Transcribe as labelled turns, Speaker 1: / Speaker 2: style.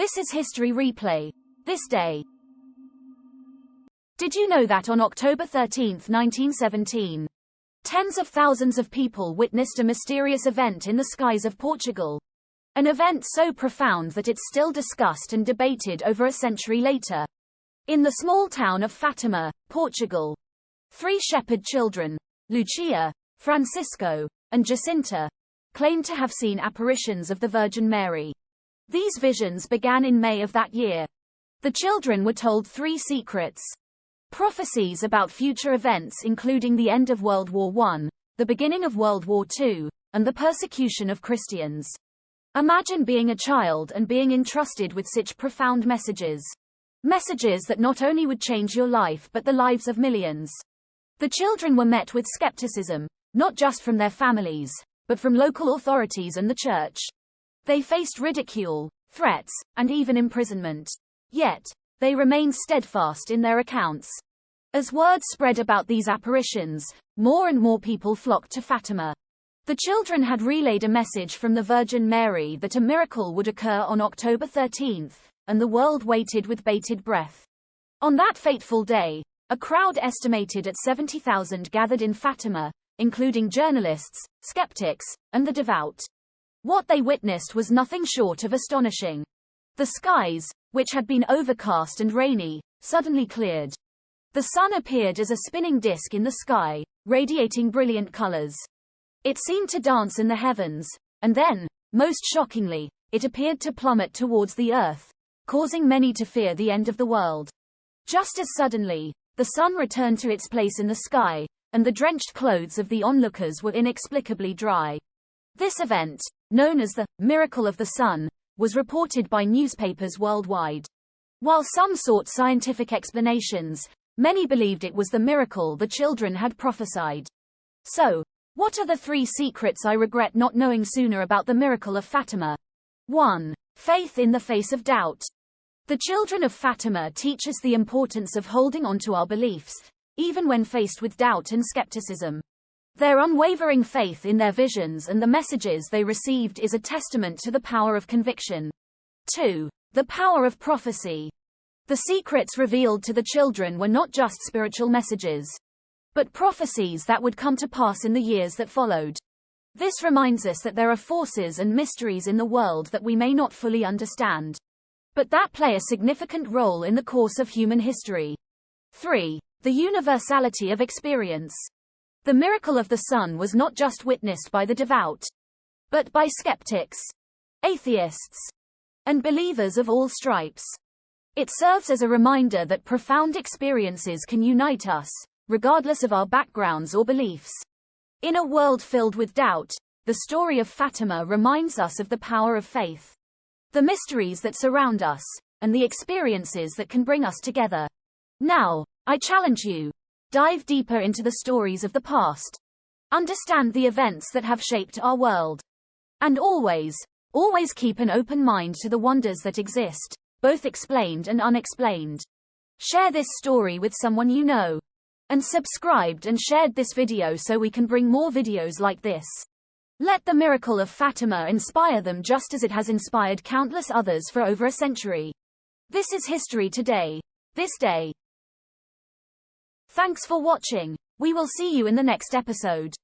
Speaker 1: This is History Replay. This day. Did you know that on October 13, 1917, tens of thousands of people witnessed a mysterious event in the skies of Portugal? An event so profound that it's still discussed and debated over a century later. In the small town of Fatima, Portugal, 3 shepherd children, Lucia, Francisco, and Jacinta, claimed to have seen apparitions of the Virgin Mary. These visions began in May of that year. The children were told 3 secrets. Prophecies about future events including the end of World War I, the beginning of World War II, and the persecution of Christians. Imagine being a child and being entrusted with such profound messages. Messages that not only would change your life but the lives of millions. The children were met with skepticism, not just from their families, but from local authorities and the church. They faced ridicule, threats, and even imprisonment. Yet, they remained steadfast in their accounts. As word spread about these apparitions, more and more people flocked to Fatima. The children had relayed a message from the Virgin Mary that a miracle would occur on October 13, and the world waited with bated breath. On that fateful day, a crowd estimated at 70,000 gathered in Fatima, including journalists, skeptics, and the devout. What they witnessed was nothing short of astonishing. The skies, which had been overcast and rainy, suddenly cleared. The sun appeared as a spinning disk in the sky, radiating brilliant colors. It seemed to dance in the heavens, and then, most shockingly, it appeared to plummet towards the earth, causing many to fear the end of the world. Just as suddenly, the sun returned to its place in the sky, and the drenched clothes of the onlookers were inexplicably dry. This event, known as the miracle of the sun, was reported by newspapers worldwide. While some sought scientific explanations, many believed it was the miracle the children had prophesied. So, what are the 3 secrets I regret not knowing sooner about the miracle of Fatima? 1. Faith in the face of doubt. The children of Fatima teach us the importance of holding on to our beliefs, even when faced with doubt and skepticism. Their unwavering faith in their visions and the messages they received is a testament to the power of conviction. 2. The power of prophecy. The secrets revealed to the children were not just spiritual messages, but prophecies that would come to pass in the years that followed. This reminds us that there are forces and mysteries in the world that we may not fully understand, but that play a significant role in the course of human history. 3. The universality of experience. The miracle of the sun was not just witnessed by the devout, but by skeptics, atheists, and believers of all stripes. It serves as a reminder that profound experiences can unite us, regardless of our backgrounds or beliefs. In a world filled with doubt, the story of Fatima reminds us of the power of faith, the mysteries that surround us, and the experiences that can bring us together. Now, I challenge you. Dive deeper into the stories of the past. Understand the events that have shaped our world. And always keep an open mind to the wonders that exist, both explained and unexplained. Share this story with someone you know. And subscribed and shared this video so we can bring more videos like this. Let the miracle of Fatima inspire them just as it has inspired countless others for over a century. This is History Today. This day. Thanks for watching. We will see you in the next episode.